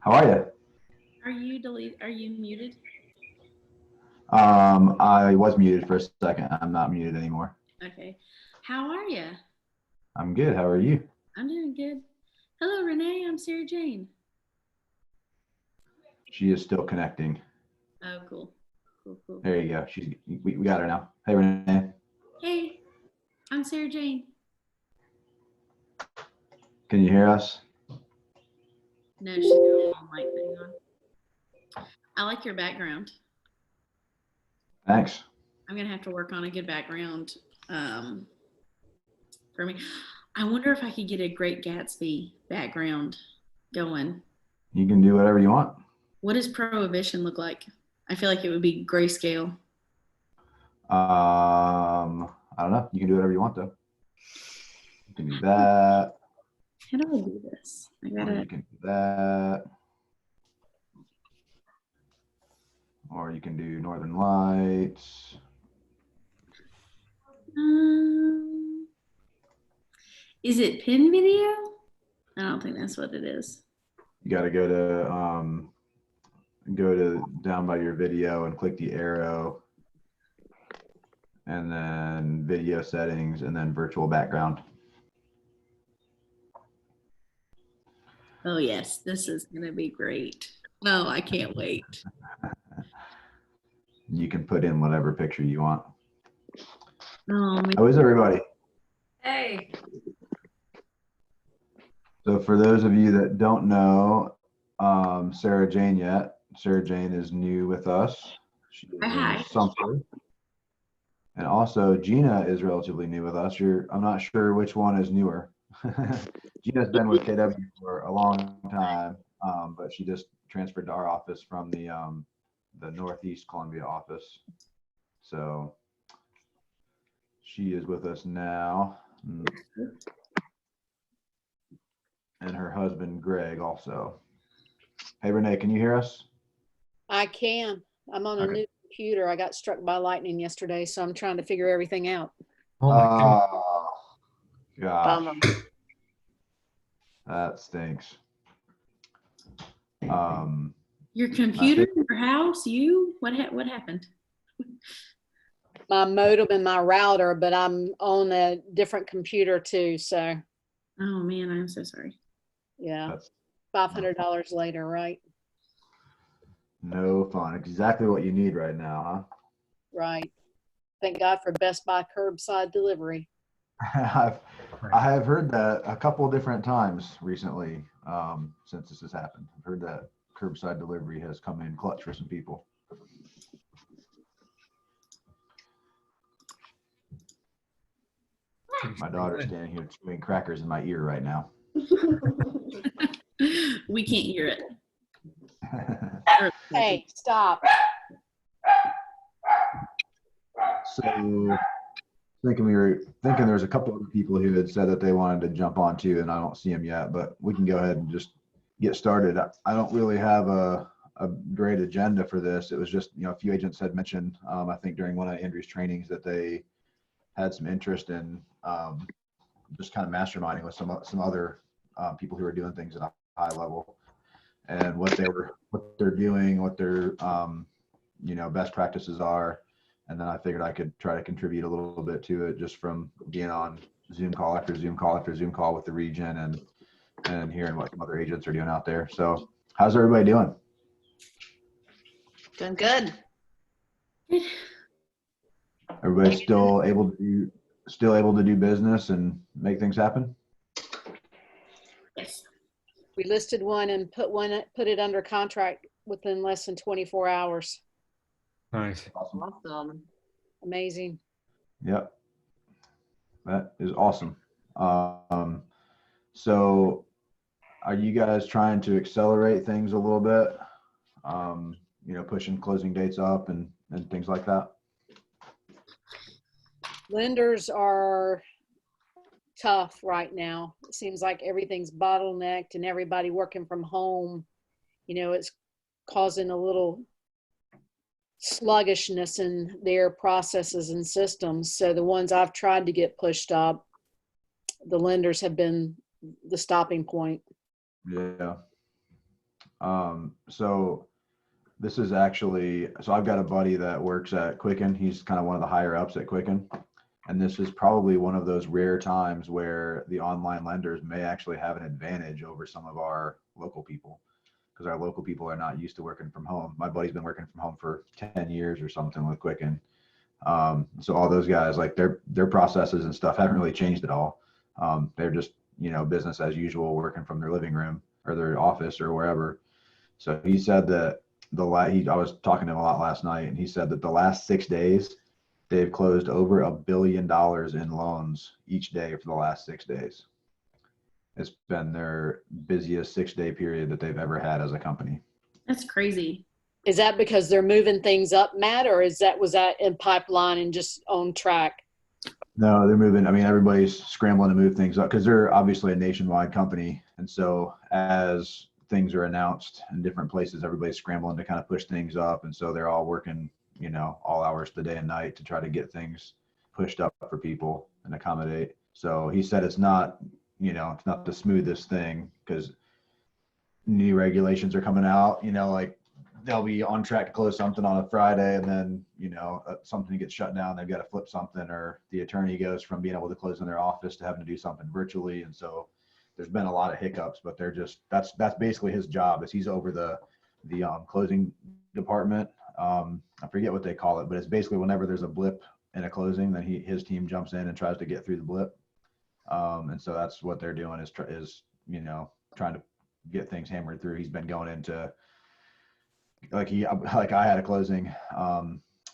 How are you? Are you muted? I was muted for a second. I'm not muted anymore. Okay. How are you? I'm good. How are you? I'm doing good. Hello, Renee. I'm Sarah Jane. She is still connecting. Oh, cool. Cool, cool. There you go. We got her now. Hey, Renee. Hey, I'm Sarah Jane. Can you hear us? No, she's got a long mic thing on. I like your background. Thanks. I'm gonna have to work on a good background for me. I wonder if I could get a Great Gatsby background going. You can do whatever you want. What does Prohibition look like? I feel like it would be grayscale. I don't know. You can do whatever you want though. You can do that. How do I do this? I Or gotta. you can do that. Or you can do Northern Lights. Is it pin video? I don't think that's what it is. You got to go to down by your video and click the arrow, and then video settings, and then virtual background. Oh yes, this is gonna be great. Oh, I can't wait. You can put in whatever picture you want. Oh, How is everybody? Hey. So for those of you that don't know Sarah Jane yet, Sarah Jane is new with us. She is hi. in Sumter. And also Gina is relatively new with us. I'm not sure which one is newer. Gina's been with KW for a long time, but she just transferred to our office from the Northeast Columbia office. So she is with us now. And her husband, Greg, also. Hey, Renee, can you hear us? I can. I'm on a new computer. I got struck by lightning yesterday, so I'm trying to figure everything out. Oh, gosh. That stinks. Your computer, your house, you? What happened? My modem and my router, but I'm on a different computer too. So, Oh man, I'm so sorry. yeah, $500 later, right? No fun. Exactly what you need right now, Right. Thank God for Best Buy curbside delivery. huh? I have heard that a couple of different times recently since this has happened. I've heard that curbside delivery has come in clutch for some people. My daughter's standing here chewing crackers in my ear right now. We can't hear it. Hey, stop. So thinking there was a couple of people who had said that they wanted to jump on too, and I don't see them yet, but we can go ahead and just get started. I don't really have a great agenda for this. It was just, a few agents had mentioned, I think during one of Andrew's trainings, that they had some interest in just kind of masterminding with some other people who are doing things at a high level, and what they're doing, what their best practices are. And then I figured I could try to contribute a little bit to it, just from being on Zoom call after Zoom call after Zoom call with the region, and hearing what some other agents are doing out there. So how's everybody doing? Doing good. Everybody still able to do business and make things happen? Yes. We listed one and put it under contract within less than 24 hours. Nice. Awesome. Amazing. Yep. That is awesome. So are you guys trying to accelerate things a little bit? Pushing closing dates up and things like that? Lenders are tough right now. It seems like everything's bottlenecked and everybody working from home. It's causing a little sluggishness in their processes and systems. So the ones I've tried to get pushed up, the lenders have been the stopping point. Yeah. So this is actually, so I've got a buddy that works at Quicken. He's kind of one of the higher ups at Quicken. And this is probably one of those rare times where the online lenders may actually have an advantage over some of our local people, because our local people are not used to working from home. My buddy's been working from home for 10 years or something with Quicken. So all those guys, like their processes and stuff haven't really changed at all. They're just, business as usual, working from their living room or their office or wherever. So he said that I was talking to him a lot last night, and he said that the last 6 days, they've closed over $1 billion in loans each day for the last 6 days. It's been their busiest 6-day period that they've ever had as a company. That's crazy. Is that because they're moving things up, Matt, or was that in pipeline and just on track? No, they're moving. I mean, everybody's scrambling to move things up because they're obviously a nationwide company. And so as things are announced in different places, everybody's scrambling to kind of push things up. And so they're all working, all hours of the day and night to try to get things pushed up for people and accommodate. So he said it's not the smoothest thing because new regulations are coming out, like they'll be on track to close something on a Friday, and then, something gets shut down. They've got to flip something, or the attorney goes from being able to close in their office to having to do something virtually. And so there's been a lot of hiccups, but that's basically his job, is he's over the closing department. I forget what they call it, but it's basically whenever there's a blip in a closing, then his team jumps in and tries to get through the blip. And so that's what they're doing is trying to get things hammered through. He's been going into like I had a closing,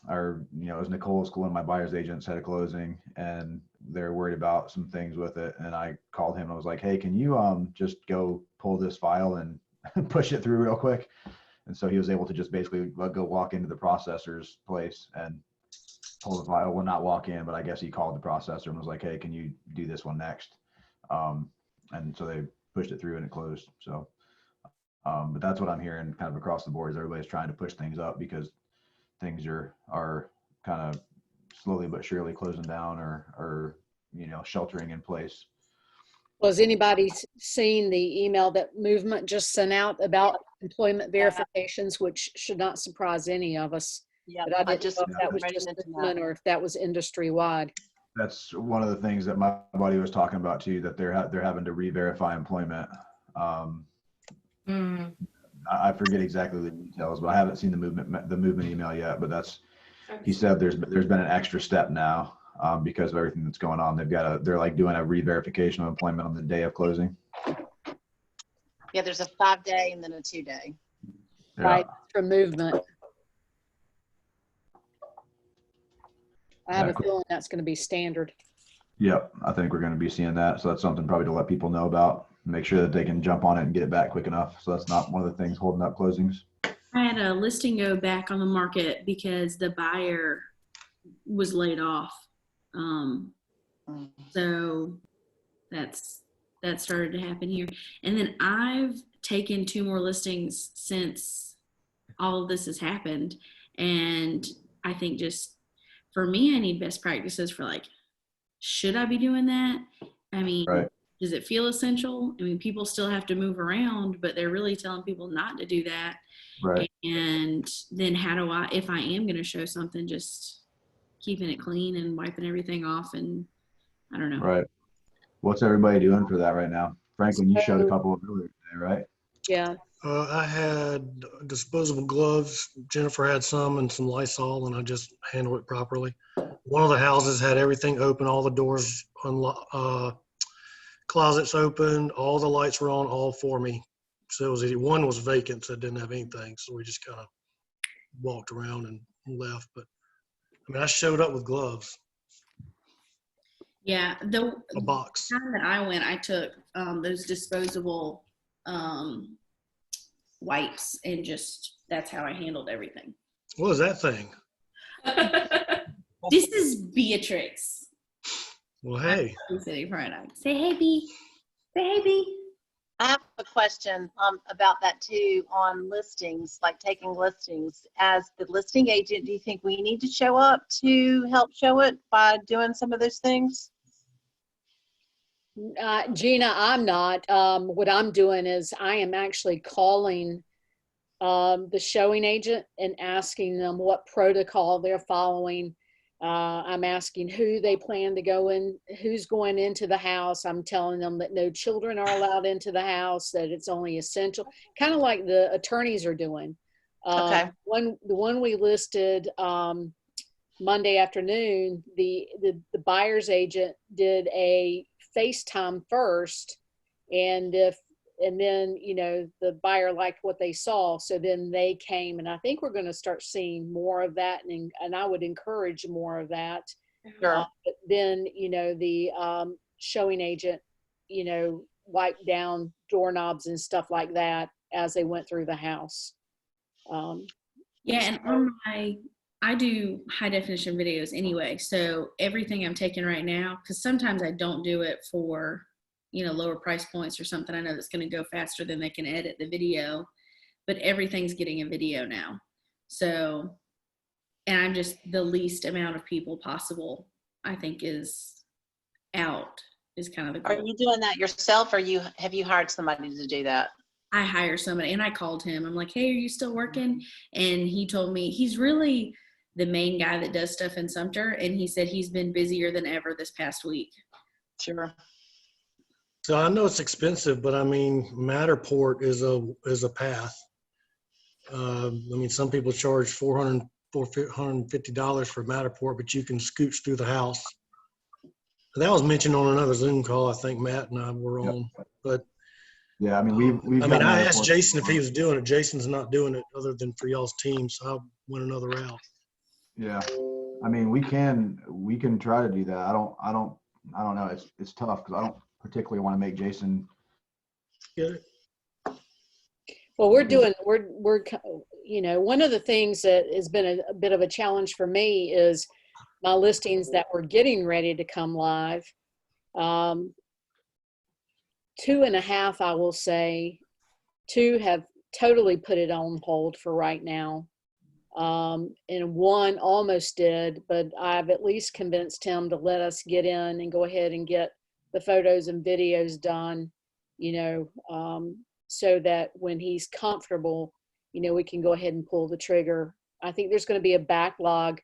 it was Nicole's, one of my buyer's agents had a closing, and they're worried about some things with it. And I called him and I was like, hey, can you just go pull this file and push it through real quick? And so he was able to just basically go walk into the processor's place and pull the file. Well, not walk in, but I guess he called the processor and was like, hey, can you do this one next? And so they pushed it through and it closed. So but that's what I'm hearing kind of across the board, is everybody's trying to push things up because things are kind of slowly but surely closing down or sheltering in place. Was anybody seen the email that Movement just sent out about employment verifications, which should not surprise any of us? Yeah, But I didn't know if that was just Movement or if that was industry wide. That's one of the things that my buddy was talking about too, that they're having to re-verify employment. I forget exactly the details, but I haven't seen the movement email yet. But he said there's been an extra step now because of everything that's going on. They're like doing a re-verification of employment on the day of closing. Yeah, there's a 5-day and then a 2-day. Yeah. Right, for Movement. I have a feeling that's going to be standard. Yep, I think we're going to be seeing that. So that's something probably to let people know about. Make sure that they can jump on it and get it back quick enough. So that's not one of the things holding up closings. I had a listing go back on the market because the buyer was laid off. So that started to happen here. And then I've taken 2 more listings since all of this has happened. And I think just for me, I need best practices for like, should I be doing that? I mean, Right. Does it feel essential? I mean, people still have to move around, but they're really telling people not to do that. Right. And then how do I, if I am going to show something, just keeping it clean and wiping everything off, and I don't know. Right. What's everybody doing for that right now? Franklin, you showed a couple of earlier today, right? Yeah. I had disposable gloves. Jennifer had some and some Lysol, and I just handled it properly. One of the houses had everything open, all the doors closets opened, all the lights were on, all for me. So it was easy. One was vacant, so it didn't have anything. So we just kind of walked around and left. But I mean, I showed up with gloves. Yeah, A box. The time that I went, I took those disposable wipes, and just that's how I handled everything. What is that thing? This is Beatrix. Well, hey. Say hey, B. Say hey, B. I have a question about that too on listings, like taking listings. As the listing agent, do you think we need to show up to help show it by doing some of those things? Gina, I'm not. What I'm doing is I am actually calling the showing agent and asking them what protocol they're following. I'm asking who they plan to go in, who's going into the house. I'm telling them that no children are allowed into the house, that it's only essential, kind of like the attorneys are doing. Okay. The one we listed Monday afternoon, the buyer's agent did a FaceTime first, and then the buyer liked what they saw, so then they came, and I think we're going to start seeing more of that, and I would encourage more of that. Sure. But then the showing agent wiped down doorknobs and stuff like that as they went through the house. Yeah, and I do high definition videos anyway, so everything I'm taking right now, because sometimes I don't do it for lower price points or something I know that's going to go faster than they can edit the video, but everything's getting a video now. So, and I'm just the least amount of people possible, I think, is out is kind of the goal. Are you doing that yourself, or have you hired somebody to do that? I hire somebody, and I called him. I'm like, hey, are you still working? And he told me he's really the main guy that does stuff in Sumter, and he said he's been busier than ever this past week. Sure. So I know it's expensive, but I mean, Matterport is a path. I mean, some people charge $450 for Matterport, but you can scooch through the house. That was mentioned on another Zoom call. I think Matt and I were on, but Yeah, I mean, we've I mean, got I asked Matterport. Jason if he was doing it. Jason's not doing it other than for y'all's team, so I went another route. Yeah, I mean, we can try to do that. I don't know. It's tough because I don't particularly want to make Jason. Get it? Well, we're one of the things that has been a bit of a challenge for me is my listings that were getting ready to come live. 2.5, I will say, 2 have totally put it on hold for right now. And 1 almost did, but I've at least convinced him to let us get in and go ahead and get the photos and videos done, so that when he's comfortable, we can go ahead and pull the trigger. I think there's going to be a backlog,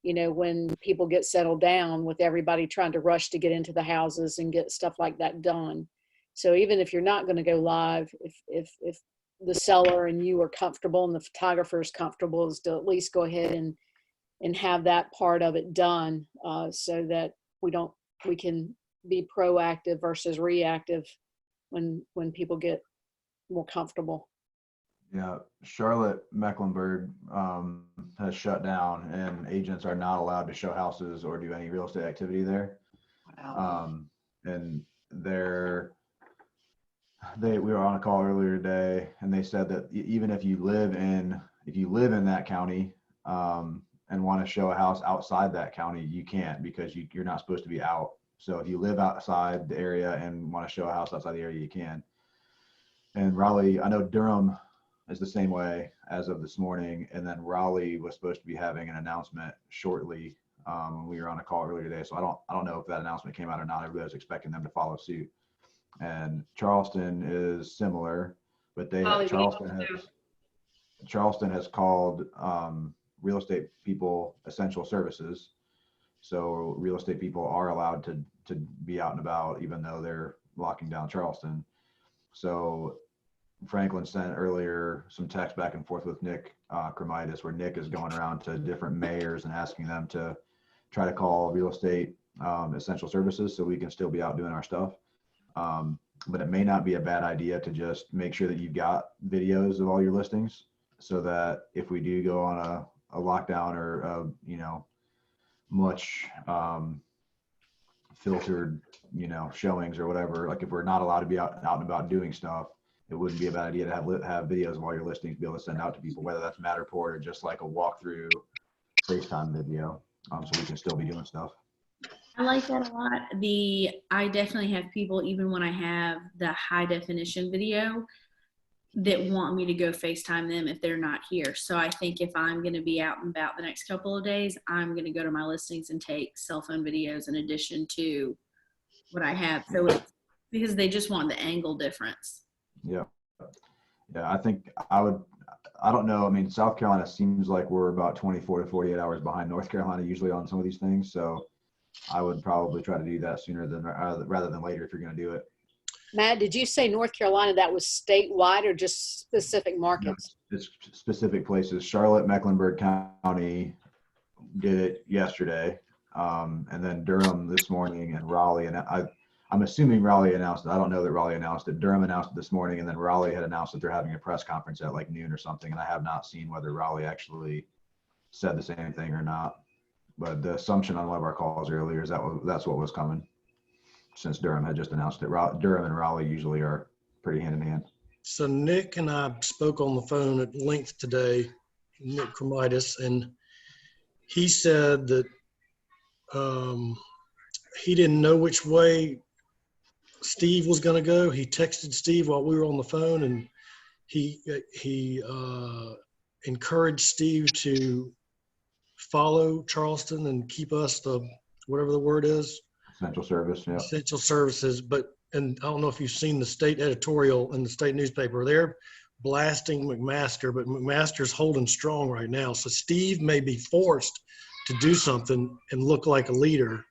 when people get settled down with everybody trying to rush to get into the houses and get stuff like that done. So even if you're not going to go live, if the seller and you are comfortable and the photographer is comfortable, is to at least go ahead and have that part of it done, so that we can be proactive versus reactive when people get more comfortable. Yeah, Charlotte Mecklenburg has shut down, and agents are not allowed to show houses or do any real estate activity there. Wow. And we were on a call earlier today, and they said that even if you live in that county and want to show a house outside that county, you can't, because you're not supposed to be out. So if you live outside the area and want to show a house outside the area, you can. And Raleigh, I know Durham is the same way as of this morning. And then Raleigh was supposed to be having an announcement shortly. We were on a call earlier today, so I don't know if that announcement came out or not. Everybody was expecting them to follow suit. And Charleston is similar, but Charleston has called real estate people essential services. So real estate people are allowed to be out and about, even though they're locking down Charleston. So Franklin sent earlier some text back and forth with Nick Kremitis, where Nick is going around to different mayors and asking them to try to call real estate essential services so we can still be out doing our stuff. But it may not be a bad idea to just make sure that you've got videos of all your listings, so that if we do go on a lockdown or much filtered showings or whatever, like if we're not allowed to be out and about doing stuff, it wouldn't be a bad idea to have videos of all your listings to be able to send out to people, whether that's Matterport or just like a walkthrough FaceTime video, so we can still be doing stuff. I like that a lot. I definitely have people, even when I have the high definition video, that want me to go FaceTime them if they're not here. So I think if I'm going to be out and about the next couple of days, I'm going to go to my listings and take cell phone videos in addition to what I have. So it's because they just want the angle difference. Yeah. I think I would I don't know. I mean, South Carolina seems like we're about 24 to 48 hours behind North Carolina usually on some of these things. So I would probably try to do that sooner than rather than later if you're going to do it. Matt, did you say North Carolina, that was statewide or just specific No, markets? it's specific places. Charlotte, Mecklenburg County did it yesterday, and then Durham this morning, and Raleigh. And I'm assuming Raleigh announced it. I don't know that Raleigh announced it. Durham announced it this morning, and then Raleigh had announced that they're having a press conference at like noon or something. And I have not seen whether Raleigh actually said the same thing or not. But the assumption on one of our calls earlier is that's what was coming, since Durham had just announced it. Durham and Raleigh usually are pretty hand in hand. So Nick and I spoke on the phone at length today, Nick Cremitis, and he said that he didn't know which way Steve was going to go. He texted Steve while we were on the phone, and he encouraged Steve to follow Charleston and keep us whatever the word is. Essential service, yeah. Essential services. And I don't know if you've seen the state editorial in the state newspaper. They're blasting McMaster, but McMaster's holding strong right now. So Steve may be forced to do something and look like a leader.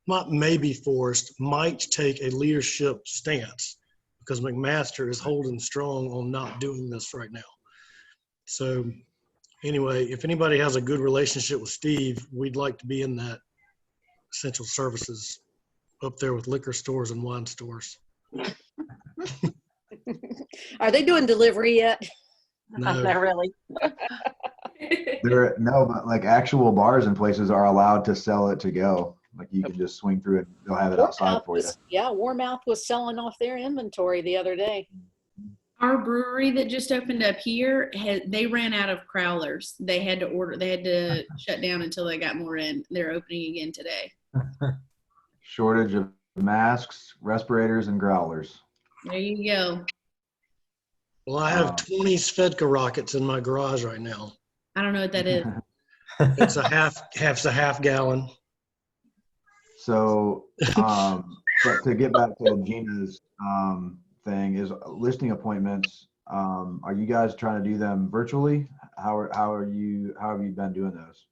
Not may be forced, might take a leadership stance, because McMaster is holding strong on not doing this right now. So anyway, if anybody has a good relationship with Steve, we'd like to be in that essential services up there with liquor stores and wine stores. Are they doing delivery yet? No. Not really. No, but like actual bars and places are allowed to sell it to go. Like you can just swing through it, they'll have it outside for you. Warmouth was selling off their inventory the other day. Our brewery that just opened up here, they ran out of crowlers. They had to shut down until they got more in. They're opening again today. Shortage of masks, respirators, and growlers. There you go. Well, I have 20 Svedka rockets in my garage right now. I don't know what that is. It's a half gallon. So, but to get back to Gina's thing, is listing appointments. Are you guys trying to do them virtually? How have you been doing those?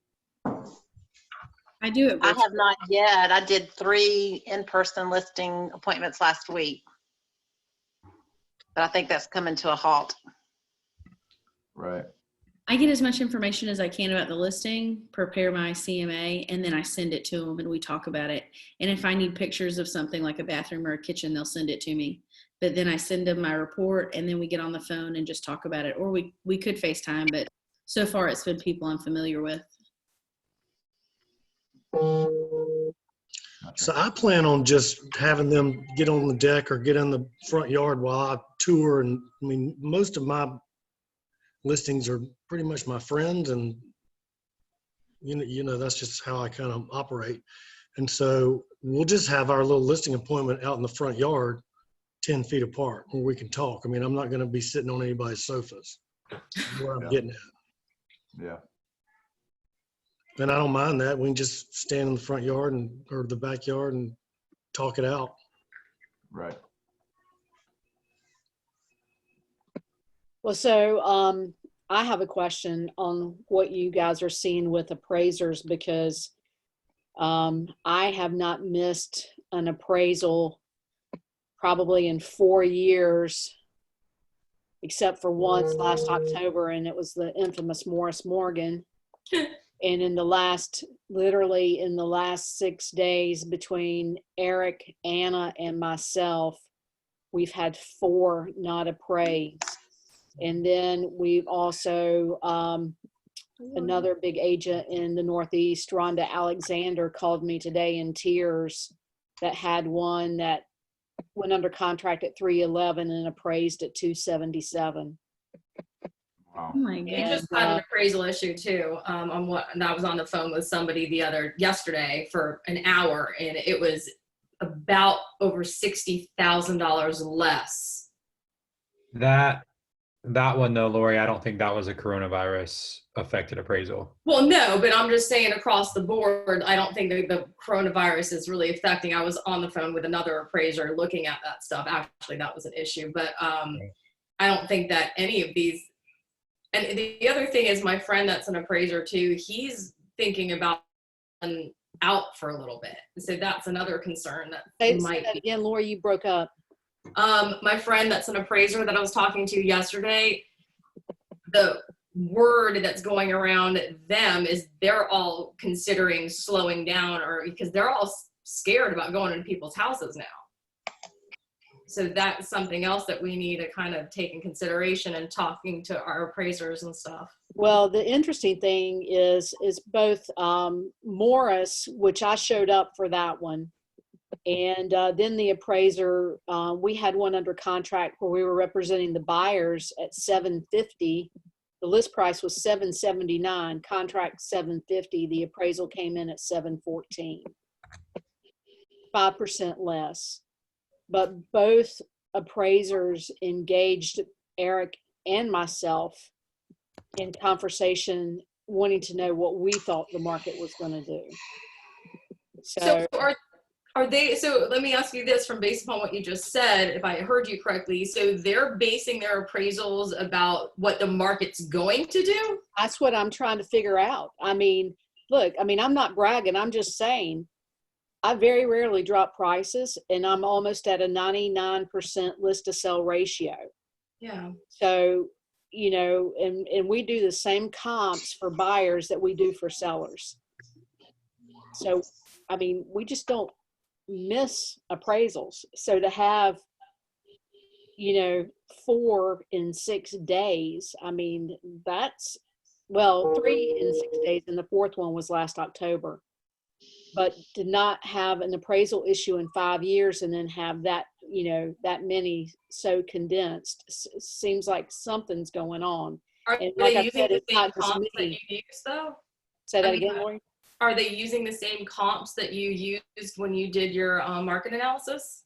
I do it. I have not yet. I did 3 in-person listing appointments last week. But I think that's coming to a halt. Right. I get as much information as I can about the listing, prepare my CMA, and then I send it to them and we talk about it. And if I need pictures of something like a bathroom or a kitchen, they'll send it to me. But then I send them my report and then we get on the phone and just talk about it. Or we could FaceTime, but so far it's been people I'm familiar with. So I plan on just having them get on the deck or get in the front yard while I tour. And I mean, most of my listings are pretty much my friends, and you know that's just how I kind of operate. And so we'll just have our little listing appointment out in the front yard, 10 feet apart, where we can talk. I mean, I'm not going to be sitting on anybody's sofas. That's where I'm getting at. Yeah. And I don't mind that. We can just stand in the front yard or the backyard and talk it out. Right. Well, so I have a question on what you guys are seeing with appraisers, because I have not missed an appraisal probably in 4 years, except for once last October, and it was the infamous Morris Morgan. And literally in the last 6 days between Eric, Anna, and myself, we've had 4 not appraised. And then we've also, another big agent in the Northeast, Rhonda Alexander, called me today in tears that had one that went under contract at 311 and appraised at 277. Wow. Oh my We God. just had an appraisal issue too. And I was on the phone with somebody yesterday for an hour, and it was about over $60,000 less. That one though, Lori, I don't think that was a coronavirus affected appraisal. Well, no, but I'm just saying across the board, I don't think the coronavirus is really affecting. I was on the phone with another appraiser looking at that stuff. Actually, that was an issue, but I don't think that any of these And the other thing is my friend that's an appraiser too, he's thinking about out for a little bit. So that's another concern that Say might that be. again, Lori, you broke up. My friend that's an appraiser that I was talking to yesterday, the word that's going around them is they're all considering slowing down, or because they're all scared about going into people's houses now. So that's something else that we need to kind of take in consideration and talking to our appraisers and stuff. Well, the interesting thing is both Morris, which I showed up for that one, and then the appraiser, we had one under contract where we were representing the buyers at $750. The list price was $779, contract $750. The appraisal came in at $714, 5% less. But both appraisers engaged Eric and myself in conversation, wanting to know what we thought the market was going to do. So are they, so let me ask you this from based upon what you just said, if I heard you correctly. So they're basing their appraisals about what the market's going to do? That's what I'm trying to figure out. I mean, look, I mean, I'm not bragging. I'm just saying I very rarely drop prices, and I'm almost at a 99% list to sell ratio. Yeah. So, you know, and we do the same comps for buyers that we do for sellers. So, I mean, we just don't miss appraisals. So to have, you know, 4 in 6 days, I mean, that's, well, 3 in 6 days, and the 4th one was last October. But to not have an appraisal issue in 5 years and then have that, you know, that many so condensed seems like something's going on. Are And they like I using said, the it's same not just comps that me. you use though? Say that I mean, again, Lori? Are they using the same comps that you used when you did your market analysis?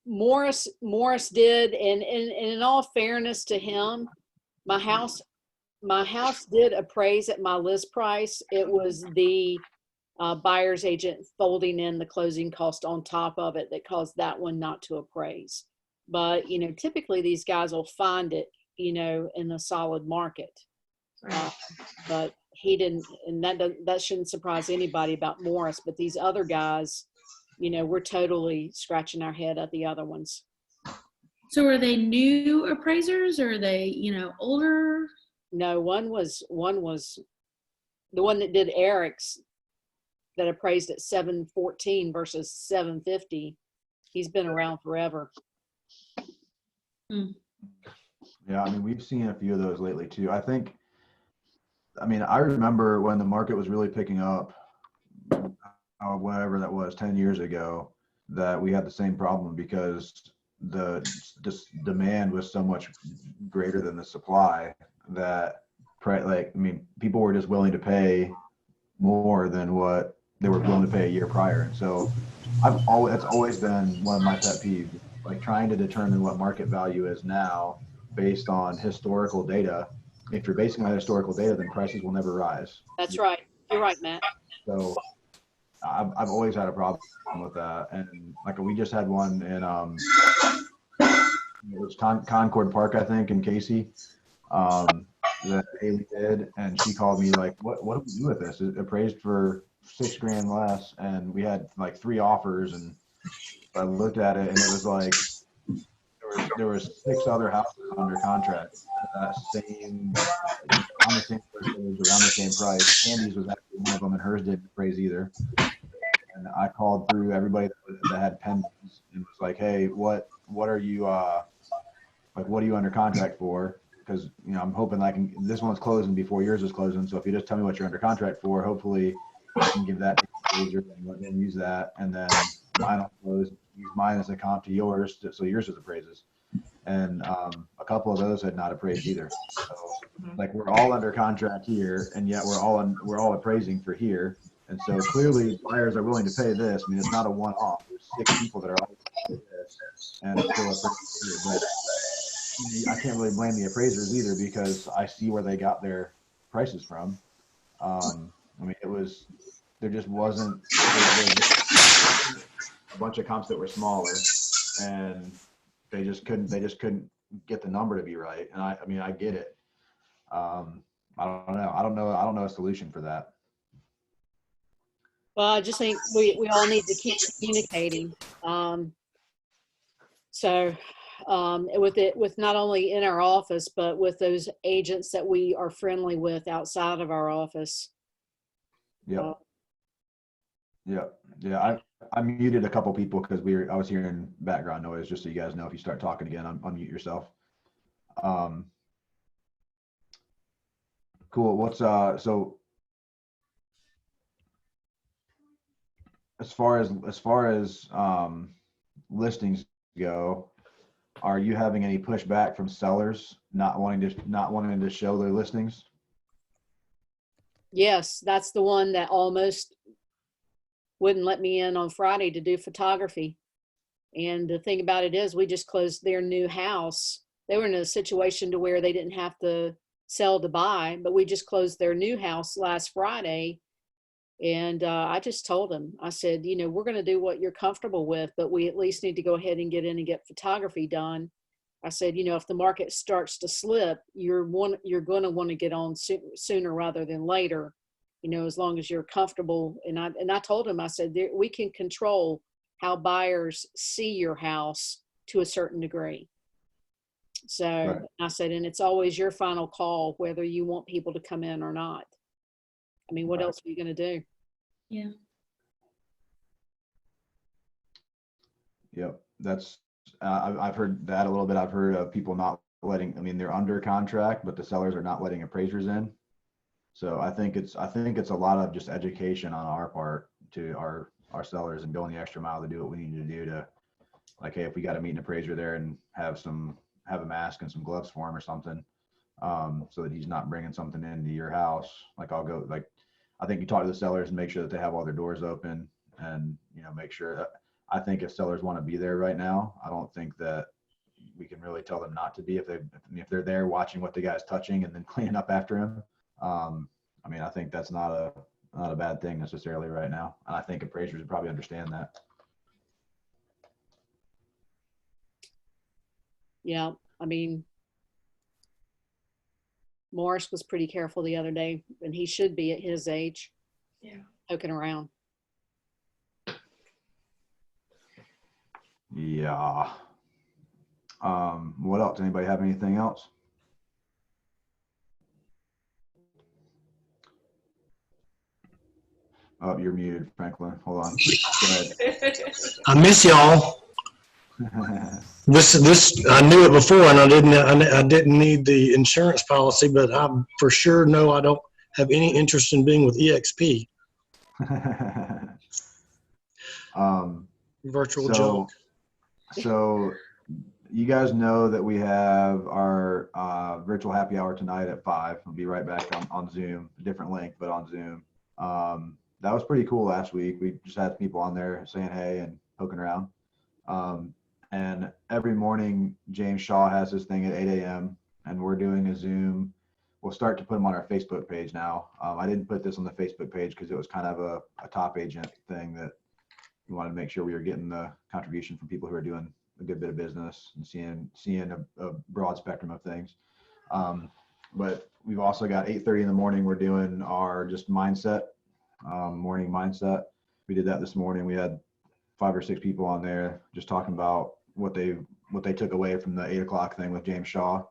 Morris did, and in all fairness to him, my house did appraise at my list price. It was the buyer's agent folding in the closing cost on top of it that caused that one not to appraise. But, you know, typically these guys will find it, you know, in a solid market. Right. But he didn't, and that shouldn't surprise anybody about Morris. But these other guys, you know, we're totally scratching our head at the other ones. So are they new appraisers, or are they, you know, older? No, one was the one that did Eric's, that appraised at 714 versus 750. He's been around forever. Yeah, I mean, we've seen a few of those lately too. I mean, I remember when the market was really picking up, whatever that was, 10 years ago, that we had the same problem because this demand was so much greater than the supply that, like, I mean, people were just willing to pay more than what they were willing to pay a year prior. And so that's always been one of my pet peeves, like trying to determine what market value is now based on historical data. If you're basing on historical data, then prices will never rise. That's right. You're right, Matt. So I've always had a problem with that. And like we just had one in it was Concord Park, I think, in Casey, that Haley did, and she called me like, what do we do with this? It appraised for $6,000 less, and we had like 3 offers, and I looked at it and it was like there was 6 other houses under contract that same on the same percentage, around the same price. Andy's was actually one of them, and hers didn't appraise either. And I called through everybody that had pendings and was like, hey, what are you what are you under contract for? Because, you know, I'm hoping this one's closing before yours is closing. So if you just tell me what you're under contract for, hopefully I can give that to the and let them use that. And then mine will close, use mine as a comp to yours, so yours is appraises. And a couple of those had not appraised either. So like we're all under contract here, and yet we're all appraising for here. And so clearly buyers are willing to pay this. I mean, it's not a one-off. There's 6 people that are all pay this, and it's still appraised here. But I can't really blame the appraisers either, because I see where they got their prices from. I mean, there just wasn't a bunch of comps that were smaller, and they just couldn't get the number to be right. And I mean, I get it. I don't know a solution for that. Well, I just think we all need to keep communicating. With not only in our office, but with those agents that we are friendly with outside of our office. Yeah. I muted a couple people because I was hearing background noise, just so you guys know. If you start talking again, unmute yourself. Cool. What's so as far as listings go, are you having any pushback from sellers not wanting to show their listings? Yes, that's the one that almost wouldn't let me in on Friday to do photography. And the thing about it is, we just closed their new house. They were in a situation to where they didn't have to sell to buy, but we just closed their new house last Friday. And I just told them, I said, we're going to do what you're comfortable with, but we at least need to go ahead and get in and get photography done. I said, if the market starts to slip, you're going to want to get on sooner rather than later, as long as you're comfortable. And I told him, I said, we can control how buyers see your house to a certain degree. So Right. I said, and it's always your final call, whether you want people to come in or not. I mean, what Right. else are you going to do? Yeah. Yep. That's, I've heard that a little bit. I've heard of people not letting, they're under contract, but the sellers are not letting appraisers in. So I think it's a lot of just education on our part to our sellers and going the extra mile to do what we need to do to, like, hey, if we got to meet an appraiser there and have a mask and some gloves for him or something, so that he's not bringing something into your house. Like, I think you talk to the sellers and make sure that they have all their doors open, and make sure that, I think if sellers want to be there right now, I don't think that we can really tell them not to be if they're there watching what the guy's touching and then cleaning up after him. I think that's not a bad thing necessarily right now. And I think appraisers would probably understand that. Yeah. Morris was pretty careful the other day, and he should be at his age. Yeah. Poking around. Yeah. What else? Anybody have anything else? Oh, you're muted, Franklin. Hold on. Go I miss y'all. ahead. This I knew it before, and I didn't need the insurance policy, but I for sure know I don't have any interest in being with EXP. Virtual junk. So you guys know that we have our virtual happy hour tonight at 5. We'll be right back on Zoom, a different link, but on Zoom. That was pretty cool last week. We just had people on there saying hey and poking around. And every morning, James Shaw has this thing at 8 a.m. and we're doing a Zoom. We'll start to put them on our Facebook page now. I didn't put this on the Facebook page because it was kind of a top agent thing that we wanted to make sure we were getting the contribution from people who are doing a good bit of business and seeing a broad spectrum of things. But we've also got 8:30 in the morning. We're doing our just mindset, morning mindset. We did that this morning. We had 5 or 6 people on there just talking about what they took away from the 8 o'clock thing with James Shaw.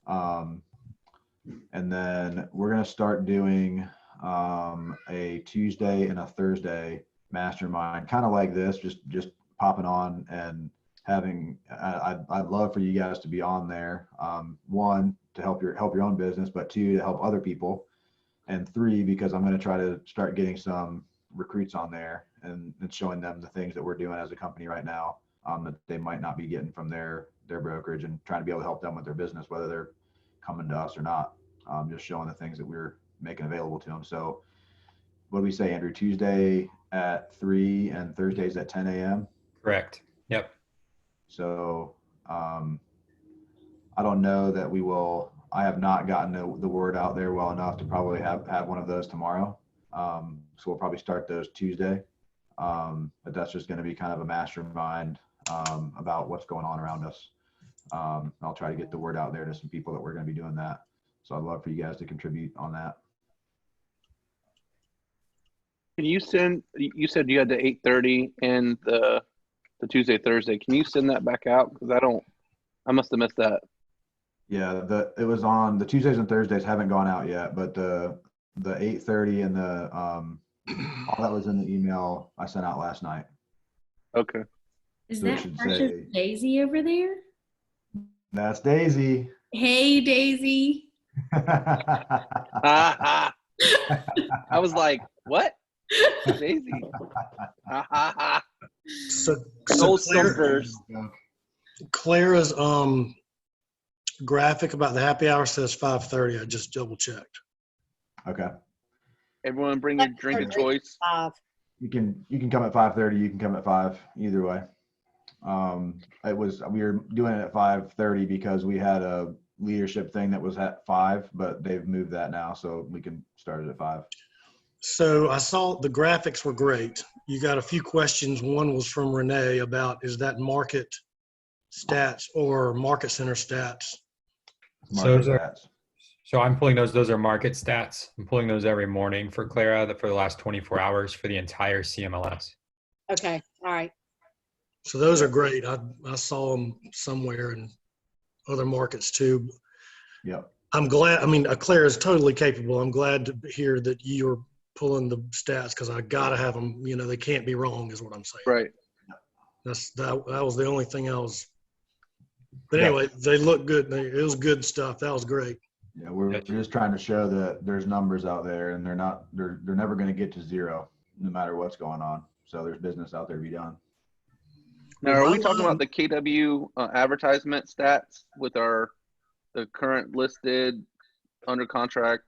And then we're going to start doing a Tuesday and a Thursday mastermind, kind of like this, just popping on and having, I'd love for you guys to be on there. 1, to help your own business, but 2, to help other people. And 3, because I'm going to try to start getting some recruits on there and showing them the things that we're doing as a company right now, that they might not be getting from their brokerage, and trying to be able to help them with their business, whether they're coming to us or not. Just showing the things that we're making available to them. So what do we say, Andrew? Tuesday at 3 and Thursdays at 10 a.m. Correct. Yep. So I don't know that we will. I have not gotten the word out there well enough to probably have one of those tomorrow. So we'll probably start those Tuesday. But that's just going to be kind of a mastermind about what's going on around us. I'll try to get the word out there to some people that we're going to be doing that. So I'd love for you guys to contribute on that. Can you send, you said you had the 8:30 and the Tuesday, Thursday. Can you send that back out? Because I must have missed that. Yeah, it was on the Tuesdays and Thursdays haven't gone out yet, but the 8:30 and the all that was in the email I sent out last night. Okay. Is So it that should precious say- Daisy over there? That's Daisy. Hey, Daisy. I was like, what? Daisy. So Old Claire, Stumpers. Clara's graphic about the happy hour says 5:30. I just double checked. Okay. Everyone bring your drink of choice. You can come at 5:30. You can come at 5. Either way. We were doing it at 5:30 because we had a leadership thing that was at 5, but they've moved that now, so we can start it at 5. So I saw the graphics were great. You got a few questions. One was from Renee about, is that market stats or market center stats? So I'm pulling those. Those are market stats. I'm pulling those every morning for Clara for the last 24 hours for the entire CMLS. Okay, all right. So those are great. I saw them somewhere in other markets too. Yep. I'm glad. I mean, Claire is totally capable. I'm glad to hear that you're pulling the stats because I gotta have them. You know, they can't be wrong, is what I'm saying. Right. That was the only thing I was. But anyway, they look good. It was good stuff. That was great. Yeah, we're just trying to show that there's numbers out there, and they're never going to get to 0, no matter what's going on. So there's business out there to be done. Now, are we talking about the KW advertisement stats with the current listed under contract?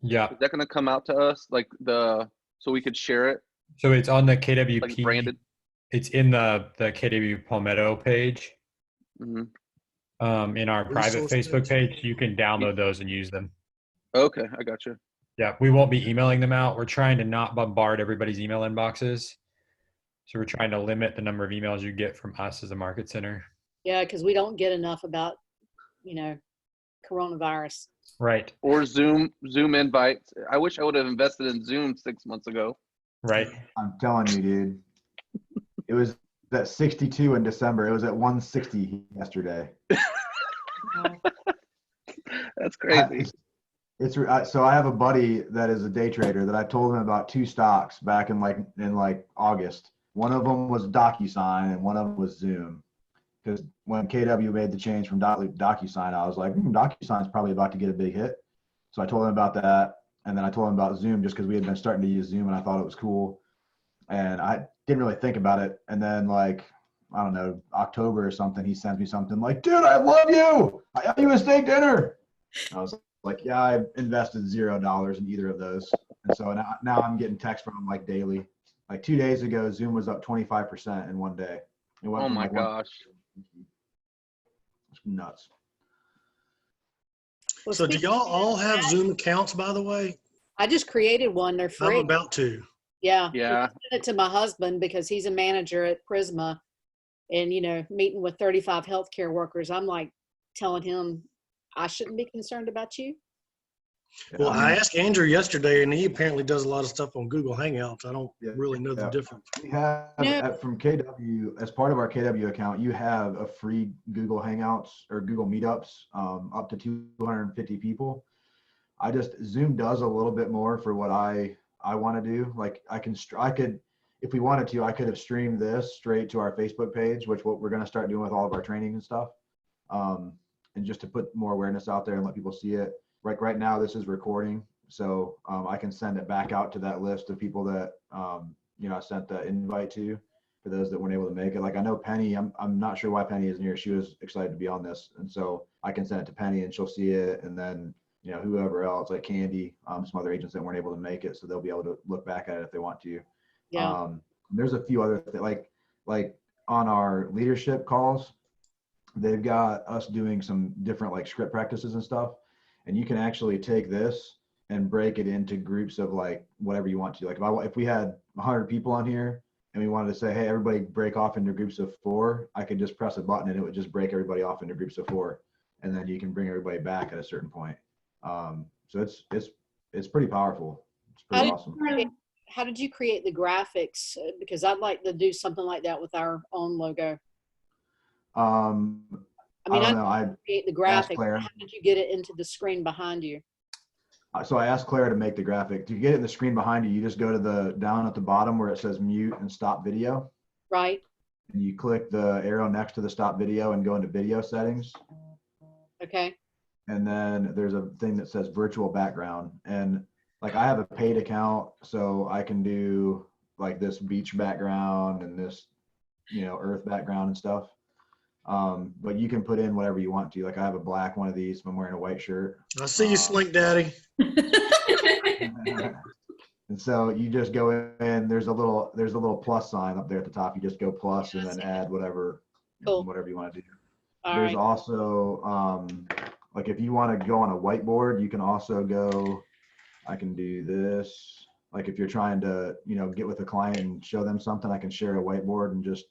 Yeah. Is that going to come out to us so we could share it? So it's on the KWP. Like branded? It's in the KW Palmetto page. Mm-hmm. In our private Resource Facebook page, you can download those and use them. Okay, I got you. Yeah, we won't be emailing them out. We're trying to not bombard everybody's email inboxes. So we're trying to limit the number of emails you get from us as a market center. Yeah, because we don't get enough about, coronavirus. Right. Or Zoom invites. I wish I would have invested in Zoom 6 months ago. Right. I'm telling you, dude. It was at 62 in December. It was at 160 yesterday. That's crazy. So I have a buddy that is a day trader that I told him about 2 stocks back in August. One of them was DocuSign and one of them was Zoom. Because when KW made the change from DocuSign, I was like, DocuSign's probably about to get a big hit. So I told him about that. And then I told him about Zoom just because we had been starting to use Zoom and I thought it was cool. And I didn't really think about it. And then I don't know, October or something, he sends me something like, dude, I love you. I owe you a steak dinner. I was like, yeah, I invested $0 in either of those. And so now I'm getting texts from him daily. 2 days ago, Zoom was up 25% in one day. It went Oh from my gosh. It's nuts. Well, So do speaking y'all of all have that, Zoom accounts, by the way? I just created one. They're I'm free. about to. Yeah. Yeah. I sent it to my husband because he's a manager at Prisma and, meeting with 35 healthcare workers. I'm telling him I shouldn't be concerned about you. Well, I asked Andrew yesterday, and he apparently does a lot of stuff on Google Hangouts. I don't really know the difference. We have from KW, as part of our KW account, you have a free Google Hangouts or Google Meetups up to 250 people. Zoom does a little bit more for what I want to do. I could, if we wanted to, I could have streamed this straight to our Facebook page, which what we're going to start doing with all of our training and stuff. And just to put more awareness out there and let people see it. Right now, this is recording, so I can send it back out to that list of people that I sent the invite to, for those that weren't able to make it. I know Penny. I'm not sure why Penny isn't here. She was excited to be on this, and so I can send it to Penny, and she'll see it. And then whoever else, like Candy, some other agents that weren't able to make it, so they'll be able to look back at it if they want to. Yeah. There's a few other things like on our leadership calls, they've got us doing some different script practices and stuff. And you can actually take this and break it into groups of whatever you want to. If we had 100 people on here and we wanted to say, hey, everybody break off into groups of 4, I could just press a button and it would just break everybody off into groups of 4. And then you can bring everybody back at a certain point. So it's pretty powerful. It's pretty awesome. How did you create the graphics? Because I'd like to do something like that with our own logo. I mean, I don't know. I create the asked graphic. Claire. How did you get it into the screen behind you? So I asked Claire to make the graphic. To get it in the screen behind you, you just go to the down at the bottom where it says mute and stop video. Right. And you click the arrow next to the stop video and go into video settings. Okay. And then there's a thing that says virtual background. And like I have a paid account, so I can do like this beach background and this, earth background and stuff. But you can put in whatever you want to. Like I have a black one of these, but I'm wearing a white shirt. I see you, Slink Daddy. And so you just go in, there's a little plus sign up there at the top. You just go plus and then add whatever, Cool. whatever you want to do. All There's right. also, like if you want to go on a whiteboard, you can also go, I can do this. Like if you're trying to, get with a client and show them something, I can share a whiteboard and just,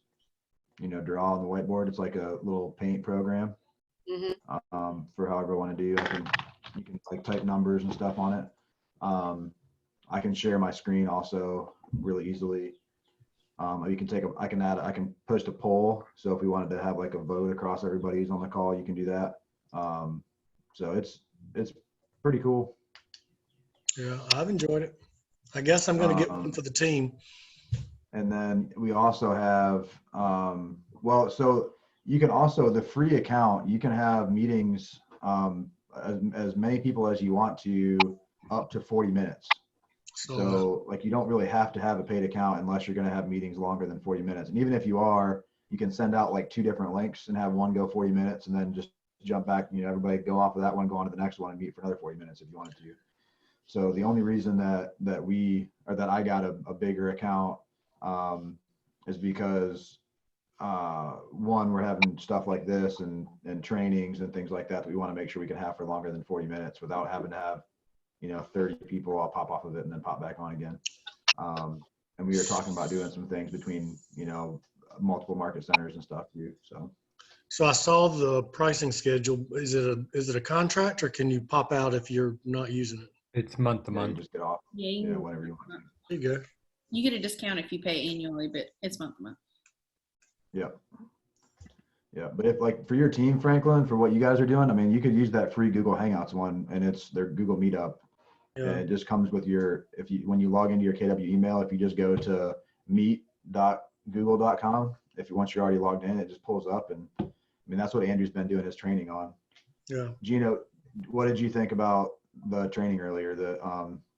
draw on the whiteboard. It's like a little paint program. Mm-hmm. For however I want to do. You can like type numbers and stuff on it. I can share my screen also really easily. You can I can post a poll. So if we wanted to have like a vote across everybody who's on the call, you can do that. So it's pretty cool. Yeah, I've enjoyed it. I guess I'm going to get one for the team. And then we also have, so you can also, the free account, you can have meetings, as many people as you want to, up to 40 minutes. So like, you don't really have to have a paid account unless you're going to have meetings longer than 40 minutes. And even if you are, you can send out like 2 different links and have one go 40 minutes and then just jump back, everybody go off of that one, go on to the next one and meet for another 40 minutes if you wanted to. So the only reason that I got a bigger account, is because, one, we're having stuff like this and trainings and things like that we want to make sure we can have for longer than 40 minutes without having to have, 30 people all pop off of it and then pop back on again. And we were talking about doing some things between, multiple market centers and stuff too. So I saw the pricing schedule. Is it a contract or can you pop out if you're not using it? It's month to Yeah, you month. just get off, Yeah, whenever you want. There you go. you get a discount if you pay annually, but it's month to month. Yep. Yeah, but if like for your team, Franklin, for what you guys are doing, I mean, you could use that free Google Hangouts one, and it's their Google Meetup. Yeah. And it just comes with when you log into your KW email, if you just go to meet.google.com, once you're already logged in, it just pulls up. And I mean, that's what Andrew's been doing his training on. Yeah. Gino, what did you think about the training earlier, the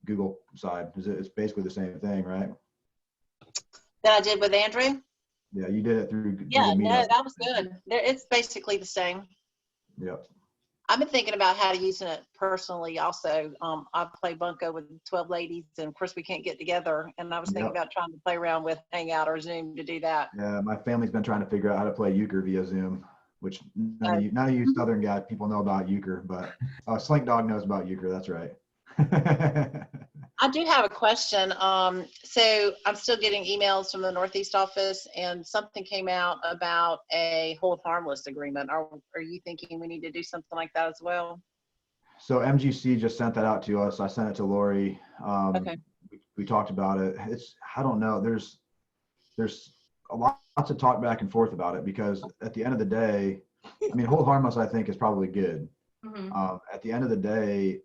Google side? It's basically the same thing, right? That I did with Andrew? Yeah, you did it through Yeah, Google no, Meetup. that was good. It's basically the same. Yep. I've been thinking about how to use it personally also. I play bunco with 12 ladies, and of course we can't get together. And I was thinking about trying to play around with Hangout or Zoom to do that. Yeah, my family's been trying to figure out how to play euchre via Zoom, which none of you Southern guys people know about euchre, but Slink Dog knows about euchre. That's right. I do have a question. So I'm still getting emails from the Northeast office, and something came out about a hold harmless agreement. Are you thinking we need to do something like that as well? So MGC just sent that out to us. I sent it to Lori. Okay. We talked about it. I don't know. There's lots of talk back and forth about it because at the end of the day, I mean, hold harmless, I think, is probably good. Mhm. At the end of the day,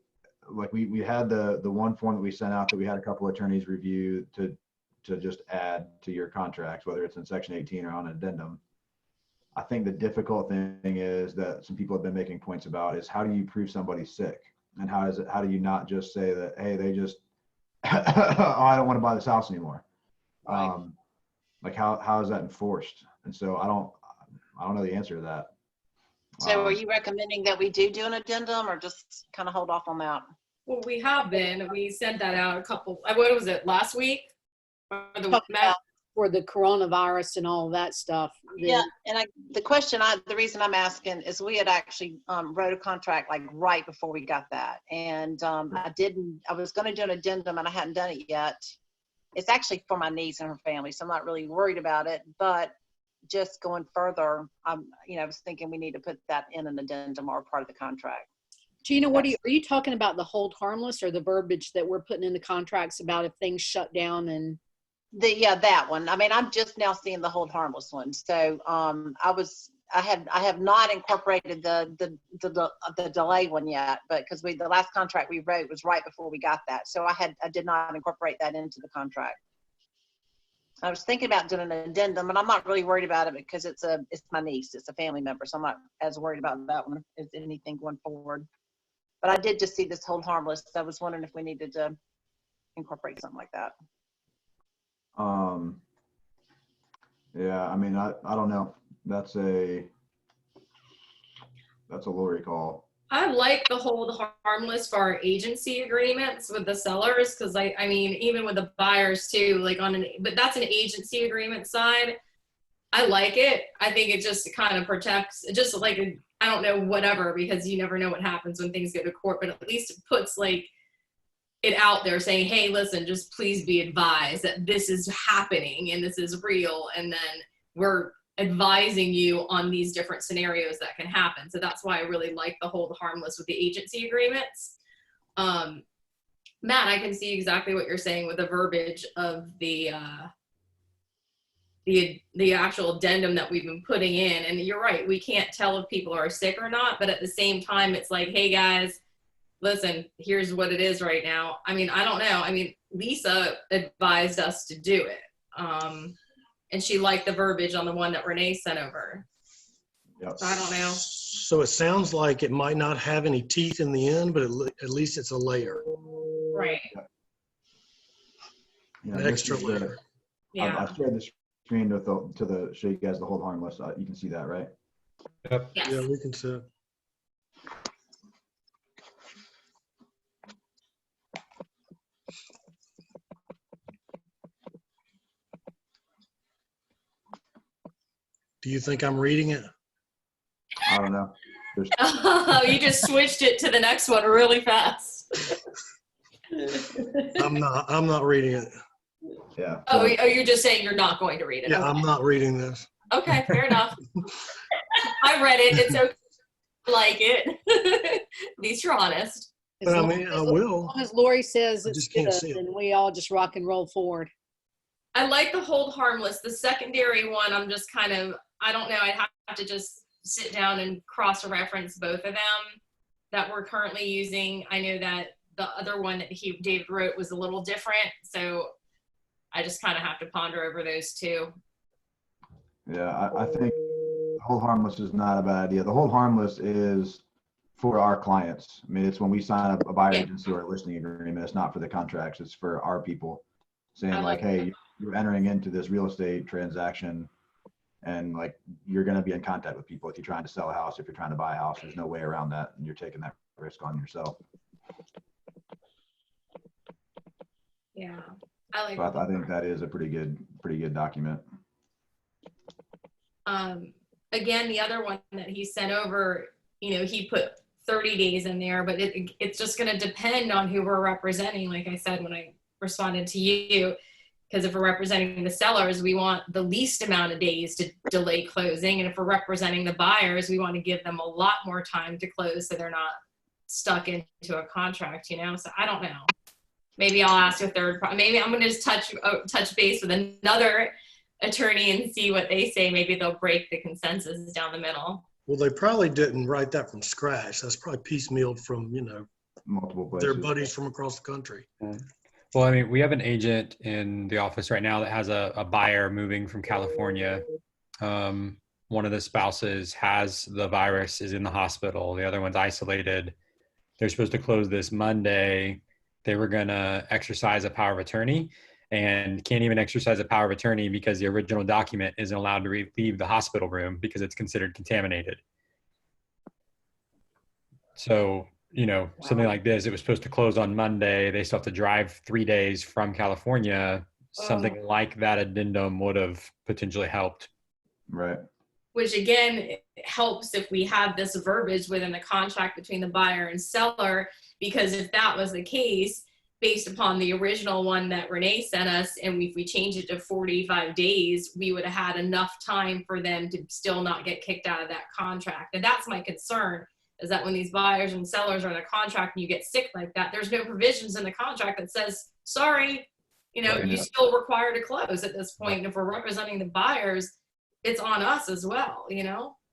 like we had the one form that we sent out that we had a couple of attorneys review to just add to your contracts, whether it's in section 18 or on an addendum. I think the difficult thing is that some people have been making points about is how do you prove somebody's sick, and how do you not just say that, hey, they just oh, I don't want to buy this house anymore. Right. Like how is that enforced? And so I don't know the answer to that. So are you recommending that we do an addendum, or just kind of hold off on that? Well, we have been. We sent that out what was it, last week? Or the Talked about- For the coronavirus and all that stuff. Yeah, and the reason I'm asking is we had actually wrote a contract like right before we got that, and I was going to do an addendum and I hadn't done it yet, it's actually for my niece and her family, so I'm not really worried about it. But just going further, I was thinking we need to put that in an addendum or part of the contract. Gina, are you talking about the hold harmless or the verbiage that we're putting in the contracts about if things shut down and? That one. I mean, I'm just now seeing the hold harmless one. So I have not incorporated the delay one yet, but because the last contract we wrote was right before we got that, so I did not incorporate that into the contract. I was thinking about doing an addendum, but I'm not really worried about it because it's my niece, it's a family member, so I'm not as worried about that one as anything going forward. But I did just see this hold harmless. So I was wondering if we needed to incorporate something like that. Yeah, I mean, I don't know. That's a Lori call. I like the hold harmless for our agency agreements with the sellers, because I mean, even with the buyers too, like but that's an agency agreement side. I like it. I think it just kind of protects, just like, I don't know, whatever, because you never know what happens when things go to court, but at least it puts like it out there saying, hey, listen, just please be advised that this is happening and this is real. And then we're advising you on these different scenarios that can happen. So that's why I really like the hold harmless with the agency agreements. Matt, I can see exactly what you're saying with the verbiage of the actual addendum that we've been putting in. And you're right, we can't tell if people are sick or not, but at the same time, it's like, hey guys, listen, here's what it is right now. I mean, I don't know. I mean, Lisa advised us to do it. And she liked the verbiage on the one that Renee sent over. Yep. So I don't know. So it sounds like it might not have any teeth in the end, but at least it's a layer. Right. Yeah, An extra layer. Yeah. I shared the screen to show you guys the hold harmless. You can see that, right? Yep. Yes. Yeah, we can see it. Do you think I'm reading it? I don't know. Oh, you just switched it to the next one really fast. I'm not reading it. Yeah. Oh, you're just saying you're not going to read it. Yeah, Okay. I'm not reading this. Okay, fair enough. I read it. It's okay. I like it. At least you're honest. But I mean, I will. As Lori says, I it's just can't good, see it. and we all just rock and roll forward. I like the hold harmless. The secondary one, I'm just kind of, I don't know. I'd have to just sit down and cross-reference both of them that we're currently using. I know that the other one that David wrote was a little different, so I just kind of have to ponder over those two. Yeah, I think hold harmless is not a bad idea. The hold harmless is for our clients. I mean, it's when we sign up a buyer agency or a listing agreement. It's not for the contracts. It's for our people saying like, hey, you're entering into this real estate transaction and like you're going to be in contact with people if you're trying to sell a house, if you're trying to buy a house. There's no way around that, and you're taking that risk on yourself. Yeah, I like. So I think that is a pretty good document. Again, the other one that he sent over, he put 30 days in there, but it's just going to depend on who we're representing. Like I said, when I responded to you, because if we're representing the sellers, we want the least amount of days to delay closing. And if we're representing the buyers, we want to give them a lot more time to close so they're not stuck into a contract, So I don't know. Maybe I'll ask a third, maybe I'm going to just touch base with another attorney and see what they say. Maybe they'll break the consensus down the middle. Well, they probably didn't write that from scratch. That's probably piecemealed from, Multiple places. their buddies from across the country. Well, I mean, we have an agent in the office right now that has a buyer moving from California. One of the spouses has the virus, is in the hospital. The other one's isolated. They're supposed to close this Monday. They were going to exercise a power of attorney and can't even exercise a power of attorney because the original document isn't allowed to leave the hospital room because it's considered contaminated. So, something like this, it was supposed to close on Monday. They still have to drive 3 days from California. Something like that addendum would have potentially helped. Right. Which again, helps if we have this verbiage within the contract between the buyer and seller, because if that was the case, based upon the original one that Renee sent us, and if we change it to 45 days, we would have had enough time for them to still not get kicked out of that contract. And that's my concern, is that when these buyers and sellers are in a contract and you get sick like that, there's no provisions in the contract that says, sorry, you still require to close at this point. And if we're representing the buyers, it's on us as well,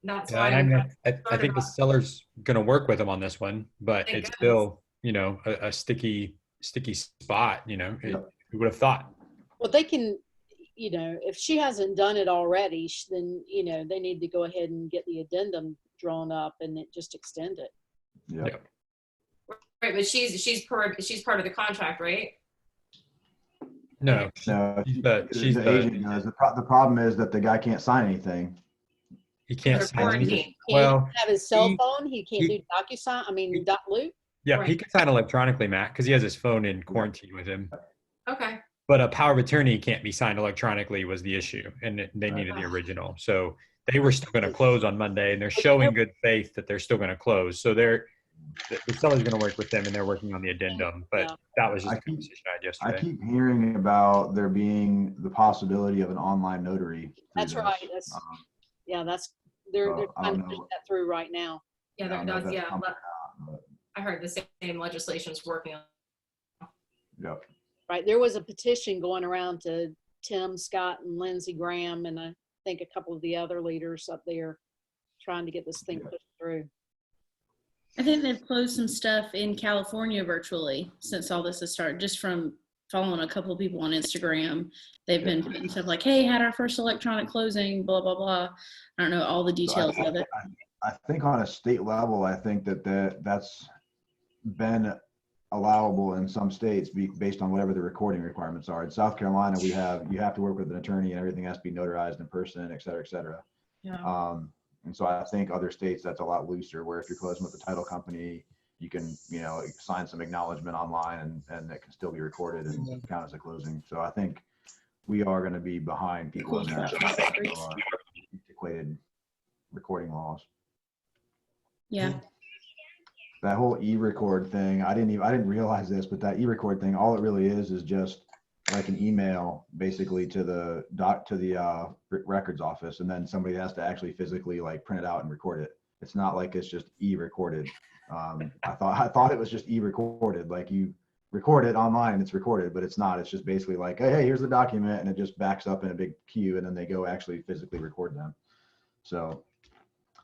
That's why I think the seller's going to work with them on this one, but it's still, a sticky spot, who would have thought? Well, they can, if she hasn't done it already, then, they need to go ahead and get the addendum drawn up and just extend it. Yeah. Right, but she's part of the contract, right? No, she's the agent. Guys. The problem is that the guy can't sign anything. He can't They're sign anything. quarantined. Well, Have his cell phone. He can't do DocuSign. I mean, .loop. yeah, Right. he can sign electronically, Matt, because he has his phone in quarantine with him. Okay. But a power of attorney can't be signed electronically was the issue, and they needed the original. So they were still going to close on Monday, and they're showing good faith that they're still going to close. So the seller's going to work with them, and they're working on the addendum. But that was just a conversation I had yesterday. I keep hearing about there being the possibility of an online notary. That's right. They're trying to push that through right now. Yeah, I heard the same legislation's working on. Yep. Right. There was a petition going around to Tim Scott and Lindsey Graham, and I think a couple of the other leaders up there trying to get this thing pushed through. I think they've closed some stuff in California virtually since all this has started, just from following a couple of people on Instagram. They've been putting stuff like, hey, had our first electronic closing, blah, blah, blah. I don't know all the details of it. I think on a state level, I think that's been allowable in some states based on whatever the recording requirements are. In South Carolina, you have to work with an attorney and everything has to be notarized in person, et cetera, et cetera. Yeah. And so I think other states that's a lot looser, where if you're closing with the title company, you can, sign some acknowledgement online and it can still be recorded and count as a closing. So I think we are going to be behind people in that antiquated recording laws. Yeah. That whole e-record thing, I didn't realize this, but that e-record thing, all it really is just like an email basically to the records office, and then somebody has to actually physically like print it out and record it. It's not like it's just e-recorded. I thought it was just e-recorded, like you record it online and it's recorded, but it's not. It's just basically like, hey, here's the document, and it just backs up in a big queue, and then they go actually physically record them. So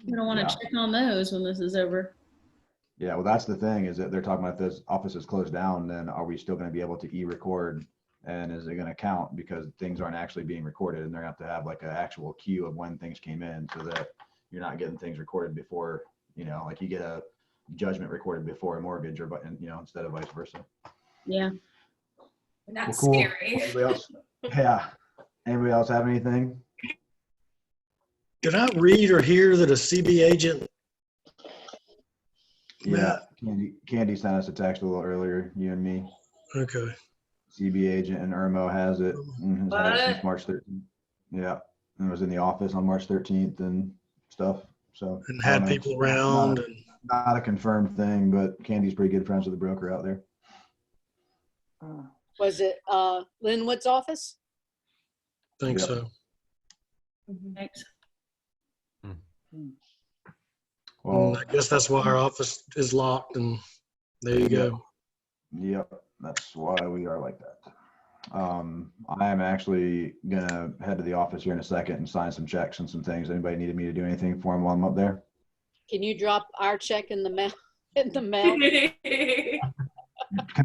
We don't want to check on those when this is over. Yeah, well, that's the thing, is that they're talking about this office is closed down, then are we still going to be able to e-record, and is it going to count because things aren't actually being recorded, and they're going to have to have like an actual queue of when things came in, so that you're not getting things recorded before, like you get a judgment recorded before a mortgage, or instead of vice versa. Yeah. And that's Well, cool. scary. Anybody else? Yeah. Anybody else have anything? Did I read or hear that a CB agent? Yeah, Candy sent us a text a little earlier, you and me. Okay. CB agent and Irmo has it. And has had it since March 13th. Yeah, and was in the office on March 13th and stuff. So And had people around. Not a confirmed thing, but Candy's pretty good friends with the broker out there. Was it Linwood's office? Think Yep. so. Thanks. Well, I guess that's why our office is locked, and there you go. yep, that's why we are like that. I am actually gonna head to the office here in a second and sign some checks and some things. Anybody needed me to do anything for them while I'm up there? Can you drop our check in the mail? Can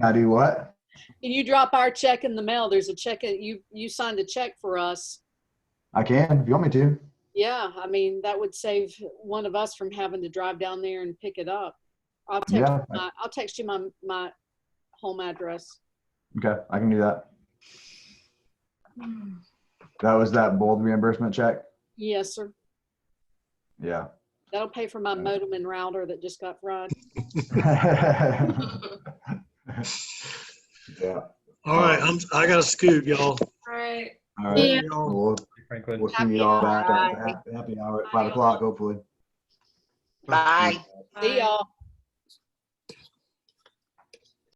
I do what? Can you drop our check in the mail? There's a check, you signed a check for us. I can, if you want me to. Yeah, I mean, that would save one of us from having to drive down there and pick it up. I'll text you my home address. Okay, I can do that. That was that bold reimbursement check? Yes, sir. Yeah. That'll pay for my modem and router that just got fried. Yeah. All right, I got to scoot, y'all. All right. All right. Yeah. Franklin. We'll see you all back at the happy hour at 5 o'clock, hopefully. Bye. See y'all.